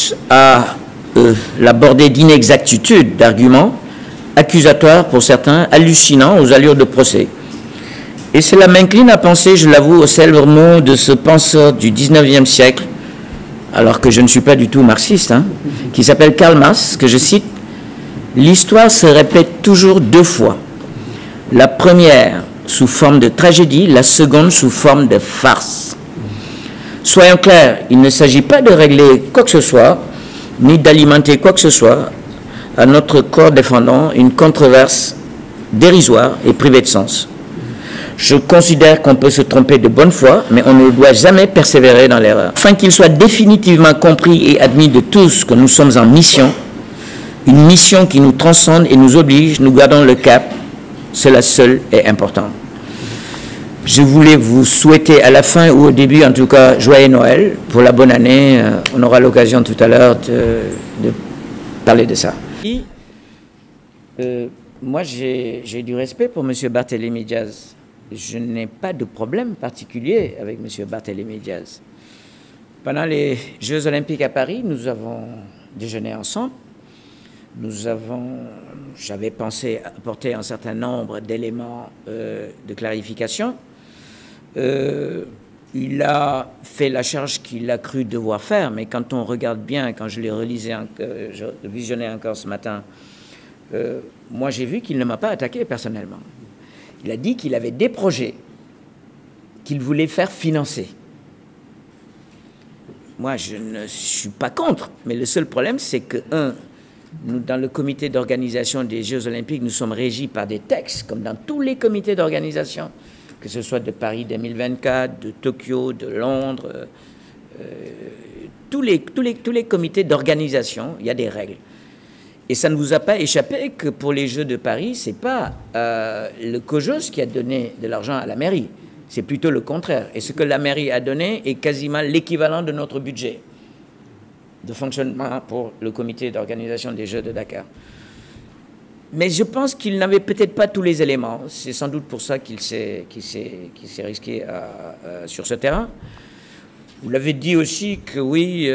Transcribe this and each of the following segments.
plus à la bordée d'inexactitudes, d'arguments accusatoires pour certains, hallucinants aux allures de procès. Et cela m'incline à penser, je l'avoue, aux célèbres mots de ce penseur du 19e siècle, alors que je ne suis pas du tout marxiste, hein, qui s'appelle Karl Marx, que je cite: « L'histoire se répète toujours deux fois. La première sous forme de tragédie, la seconde sous forme de farce. » Soyons clairs, il ne s'agit pas de régler quoi que ce soit, ni d'alimenter quoi que ce soit à notre corps défendant une controverse dérisoire et privée de sens. Je considère qu'on peut se tromper de bonne foi, mais on ne doit jamais persévérer dans l'erreur. Afin qu'il soit définitivement compris et admis de tous que nous sommes en mission, une mission qui nous transcende et nous oblige, nous gardons le cap, cela seul est important. Je voulais vous souhaiter à la fin ou au début, en tout cas, joyeux Noël, pour la bonne année. On aura l'occasion tout à l'heure de parler de ça. Moi, j'ai du respect pour M. Barthélémy Diaz. Je n'ai pas de problème particulier avec M. Barthélémy Diaz. Pendant les Jeux Olympiques à Paris, nous avons déjeuné ensemble. J'avais pensé apporter un certain nombre d'éléments de clarification. Il a fait la charge qu'il a cru devoir faire, mais quand on regarde bien, quand je l'ai je visionnais encore ce matin, moi j'ai vu qu'il ne m'a pas attaqué personnellement. Il a dit qu'il avait des projets qu'il voulait faire financer. Moi, je ne suis pas contre, mais le seul problème, c'est que, nous, dans le comité d'organisation des Jeux Olympiques, nous sommes régis par des textes, comme dans tous les comités d'organisation, que ce soit de Paris 2024, de Tokyo, de Londres, tous les comités d'organisation, il y a des règles. Et ça ne vous a pas échappé que pour les Jeux de Paris, ce n'est pas le COJOS qui a donné de l'argent à la mairie, c'est plutôt le contraire. Et ce que la mairie a donné est quasiment l'équivalent de notre budget de fonctionnement pour le comité d'organisation des Jeux de Dakar. Mais je pense qu'il n'avait peut-être pas tous les éléments. C'est sans doute pour ça qu'il s'est risqué sur ce terrain. Vous l'avez dit aussi que oui,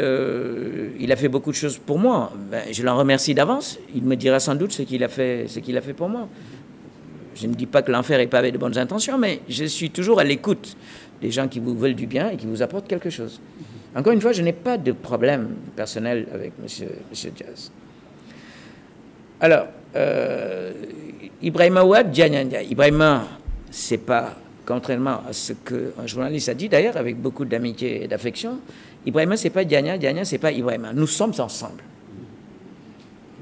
il a fait beaucoup de choses pour moi. Ben, je l'en remercie d'avance. Il me dira sans doute ce qu'il a fait pour moi. Je ne dis pas que l'enfer est pavé de bonnes intentions, mais je suis toujours à l'écoute des gens qui vous veulent du bien et qui vous apportent quelque chose. Encore une fois, je n'ai pas de problème personnel avec M. Diaz. Alors, Ibrahima Ouad, Diagnandia. Ibrahima, c'est pas, contrairement à ce qu'un journaliste a dit d'ailleurs, avec beaucoup d'amitié et d'affection, Ibrahima, c'est pas Diagna, Diagna, c'est pas Ibrahima. Nous sommes ensemble.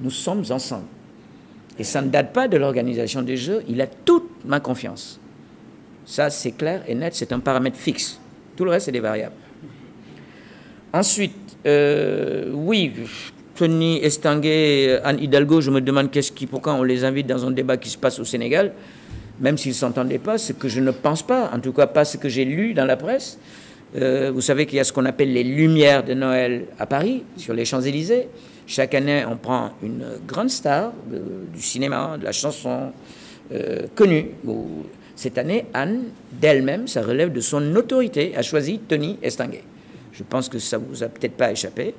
Nous sommes ensemble. Et ça ne date pas de l'organisation des Jeux. Il a toute ma confiance. Ça, c'est clair et net, c'est un paramètre fixe. Tout le reste, c'est des variables. Ensuite, oui, Tony Estanguet, Anne Hidalgo, je me demande pourquoi on les invite dans un débat qui se passe au Sénégal, même s'ils ne s'entendaient pas, ce que je ne pense pas, en tout cas pas ce que j'ai lu dans la presse. Vous savez qu'il y a ce qu'on appelle les Lumières de Noël à Paris, sur les Champs-Élysées. Chaque année, on prend une grande star du cinéma, de la chanson, connue. Cette année, Anne, d'elle-même, ça relève de son autorité, a choisi Tony Estanguet. Je pense que ça ne vous a peut-être pas échappé.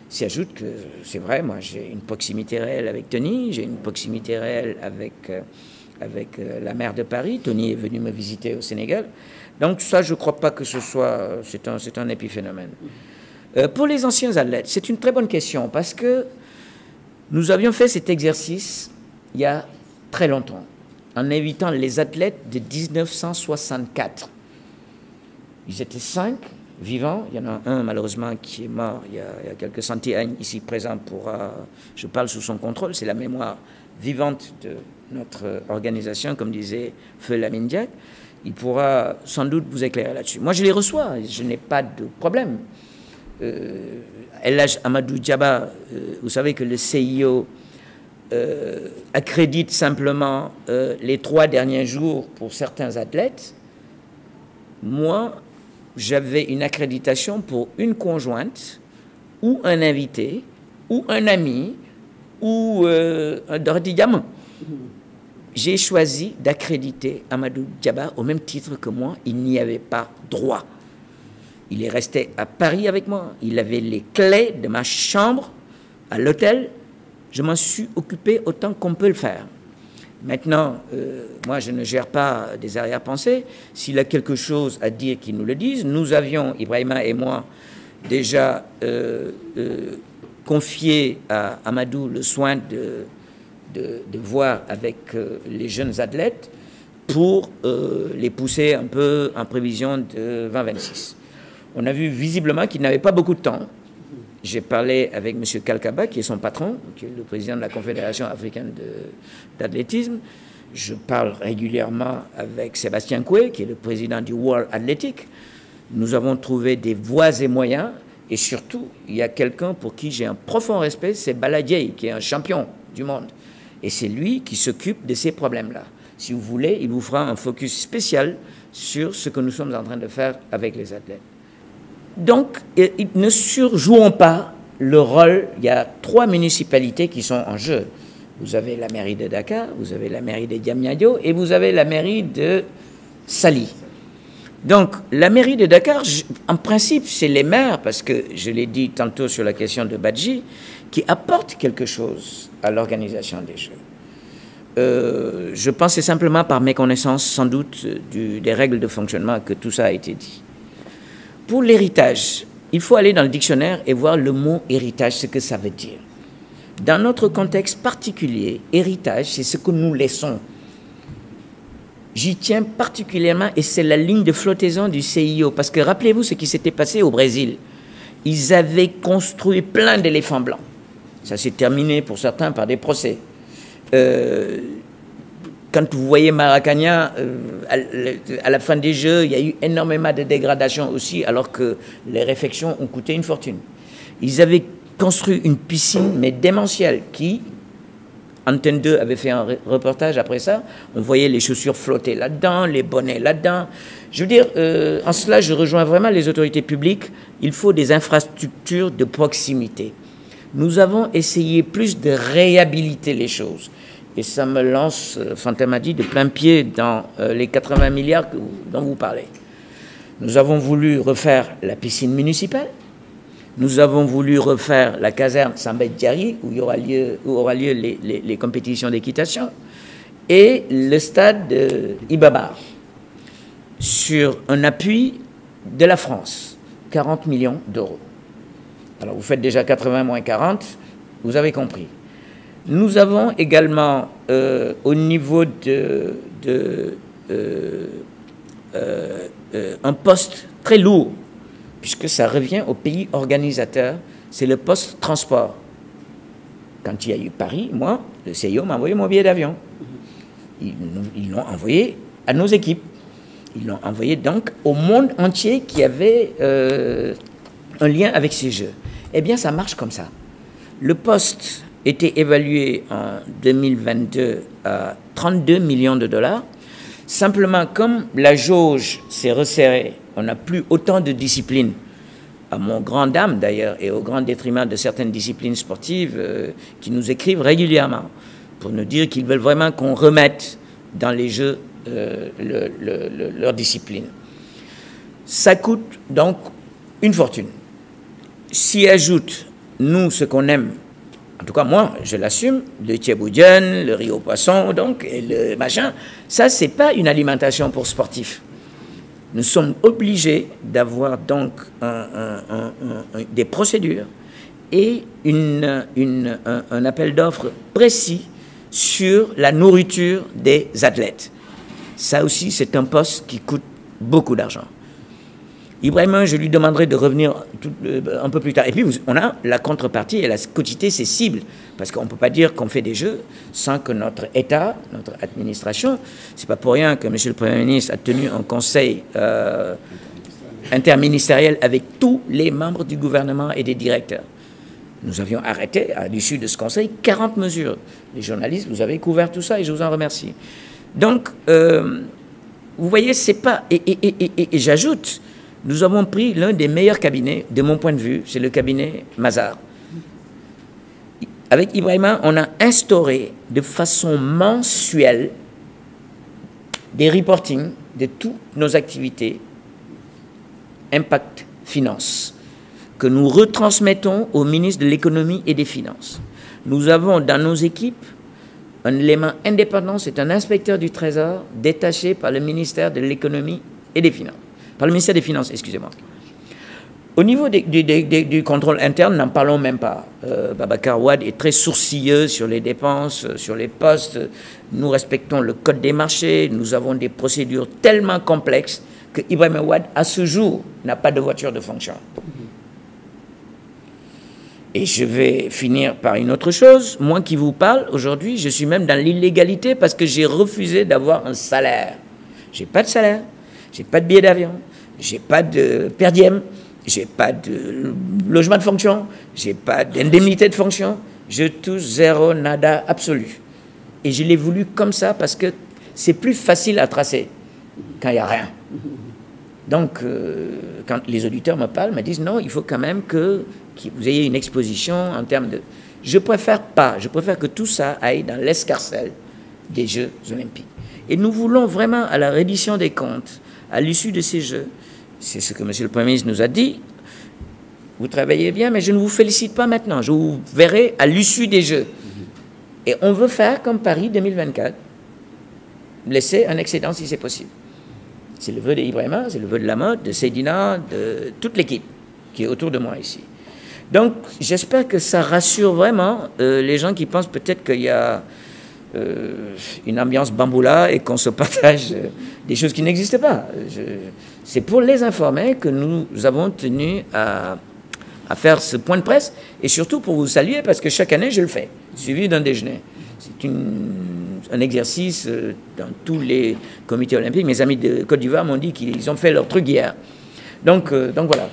S'y ajoute que, c'est vrai, moi j'ai une proximité réelle avec Tony, j'ai une proximité réelle avec la maire de Paris. Tony est venu me visiter au Sénégal. Donc ça, je ne crois pas que ce soit... C'est un épiphénomène. Pour les anciens athlètes, c'est une très bonne question parce que nous avions fait cet exercice il y a très longtemps en invitant les athlètes de 1964. Ils étaient 5 vivants. Il y en a un, malheureusement, qui est mort il y a quelques centaines, ici présent, je parle sous son contrôle, c'est la mémoire vivante de notre organisation, comme disait Feu Lamine Diack. Il pourra sans doute vous éclairer là-dessus. Moi, je les reçois, je n'ai pas de problème. El Hadj Amadou Diaba, vous savez que le CIO accrédite simplement les 3 derniers jours pour certains athlètes. Moi, j'avais une accréditation pour une conjointe ou un invité ou un ami ou un Dordi Diamant. J'ai choisi d'accréditer Amadou Diaba au même titre que moi. Il n'y avait pas droit. Il est resté à Paris avec moi. Il avait les clés de ma chambre à l'hôtel. Je m'en suis occupé autant qu'on peut le faire. Maintenant, moi, je ne gère pas des arrière-pensées. S'il a quelque chose à dire, qu'il nous le dise. Nous avions, Ibrahima et moi, déjà confié à Amadou le soin de voir avec les jeunes athlètes pour les pousser un peu en prévision de 2026. On a vu visiblement qu'il n'avait pas beaucoup de temps. J'ai parlé avec M. Kalkaba, qui est son patron, qui est le président de la Confédération africaine d'athlétisme. Je parle régulièrement avec Sébastien Coué, qui est le président du World Athletic. Nous avons trouvé des voies et moyens. Et surtout, il y a quelqu'un pour qui j'ai un profond respect, c'est Baladier, qui est un champion du monde. Et c'est lui qui s'occupe de ces problèmes-là. Si vous voulez, il vous fera un focus spécial sur ce que nous sommes en train de faire avec les athlètes. Donc, ne surjouons pas le rôle. Il y a 3 municipalités qui sont en jeu. Vous avez la mairie de Dakar, vous avez la mairie de Diamniadio et vous avez la mairie de Saly. Donc, la mairie de Dakar, en principe, c'est les maires, parce que je l'ai dit tantôt sur la question de Badji, qui apportent quelque chose à l'organisation des Jeux. Je pensais simplement par méconnaissance, sans doute, des règles de fonctionnement que tout ça a été dit. Pour l'héritage, il faut aller dans le dictionnaire et voir le mot héritage, ce que ça veut dire. Dans notre contexte particulier, héritage, c'est ce que nous laissons. J'y tiens particulièrement, et c'est la ligne de flottaison du CIO, parce que rappelez-vous ce qui s'était passé au Brésil. Ils avaient construit plein d'éléphants blancs. Ça s'est terminé pour certains par des procès. Quand vous voyez Maracanã, à la fin des Jeux, il y a eu énormément de dégradation aussi, alors que les réfections ont coûté une fortune. Ils avaient construit une piscine, mais démentielle, qui, Antenne 2 avait fait un reportage après ça, on voyait les chaussures flotter là-dedans, les bonnets là-dedans. Je veux dire, en cela, je rejoins vraiment les autorités publiques, il faut des infrastructures de proximité. Nous avons essayé plus de réhabiliter les choses. Et ça me lance, Fantamadi, de plein pied dans les 80 milliards dont vous parlez. Nous avons voulu refaire la piscine municipale. Nous avons voulu refaire la caserne Sambet Diari, où aura lieu les compétitions d'équitation. Et le stade Ibabar, sur un appui de la France, 40 millions d'euros. Alors vous faites déjà 80 moins 40, vous avez compris. Nous avons également, au niveau un poste très lourd, puisque ça revient au pays organisateur, c'est le poste transport. Quand il y a eu Paris, moi, le CIO m'a envoyé mon billet d'avion. Ils l'ont envoyé à nos équipes. Ils l'ont envoyé donc au monde entier qui avait un lien avec ces Jeux. Eh bien, ça marche comme ça. Le poste était évalué en 2022 à 32 millions de dollars. Simplement, comme la jauge s'est resserrée, on n'a plus autant de disciplines, à mon grand dam d'ailleurs, et au grand détriment de certaines disciplines sportives qui nous écrivent régulièrement pour nous dire qu'ils veulent vraiment qu'on remette dans les Jeux leur discipline. Ça coûte donc une fortune. S'y ajoute, nous, ce qu'on aime, en tout cas moi, je l'assume, le thieboudian, le riz au poisson, donc, et le machin, ça, c'est pas une alimentation pour sportifs. Nous sommes obligés d'avoir donc des procédures et un appel d'offres précis sur la nourriture des athlètes. Ça aussi, c'est un poste qui coûte beaucoup d'argent. Ibrahima, je lui demanderai de revenir un peu plus tard. Et puis, on a la contrepartie et la quotité, c'est cible. Parce qu'on ne peut pas dire qu'on fait des Jeux sans que notre État, notre administration, c'est pas pour rien que M. le Premier ministre a tenu un conseil interministériel avec tous les membres du gouvernement et des directeurs. Nous avions arrêté, à l'issue de ce conseil, 40 mesures. Les journalistes, vous avez couvert tout ça et je vous en remercie. Donc, vous voyez, c'est pas... Et j'ajoute, nous avons pris l'un des meilleurs cabinets, de mon point de vue, c'est le cabinet Mazars. Avec Ibrahima, on a instauré de façon mensuelle des reportings de toutes nos activités, impact Finances, que nous retransmettons au ministre de l'Économie et des Finances. Nous avons dans nos équipes un élément indépendant, c'est un inspecteur du Trésor détaché par le ministère de l'Économie et des Finances. Par le ministère des Finances, excusez-moi. Au niveau du contrôle interne, n'en parlons même pas. Babacar Wade est très sourcilleux sur les dépenses, sur les postes. Nous respectons le code des marchés. Nous avons des procédures tellement complexes que Ibrahima Wade, à ce jour, n'a pas de voiture de fonction. Et je vais finir par une autre chose. Moi qui vous parle, aujourd'hui, je suis même dans l'illégalité parce que j'ai refusé d'avoir un salaire. Je n'ai pas de salaire, je n'ai pas de billet d'avion, je n'ai pas de per diem, je n'ai pas de logement de fonction, je n'ai pas d'indemnité de fonction. Je touche zéro, nada, absolu. Et je l'ai voulu comme ça parce que c'est plus facile à tracer quand il n'y a rien. Donc, quand les auditeurs me parlent, me disent non, il faut quand même que vous ayez une exposition en termes de... Je préfère pas, je préfère que tout ça aille dans l'escarcelle des Jeux olympiques. Et nous voulons vraiment, à la reddition des comptes, à l'issue de ces Jeux, c'est ce que M. le Premier ministre nous a dit, vous travaillez bien, mais je ne vous félicite pas maintenant, je vous verrai à l'issue des Jeux. Et on veut faire comme Paris 2024, laisser un excédent si c'est possible. C'est le vœu d'Ibrahima, c'est le vœu de Lamotte, de Seydina, de toute l'équipe qui est autour de moi ici. Donc, j'espère que ça rassure vraiment les gens qui pensent peut-être qu'il y a une ambiance bamboula et qu'on se partage des choses qui n'existent pas. C'est pour les informer que nous avons tenu à faire ce point de presse et surtout pour vous saluer parce que chaque année, je le fais, suivi d'un déjeuner. C'est un exercice dans tous les comités olympiques. Mes amis de Côte d'Ivoire m'ont dit qu'ils ont fait leur truc hier. Donc voilà.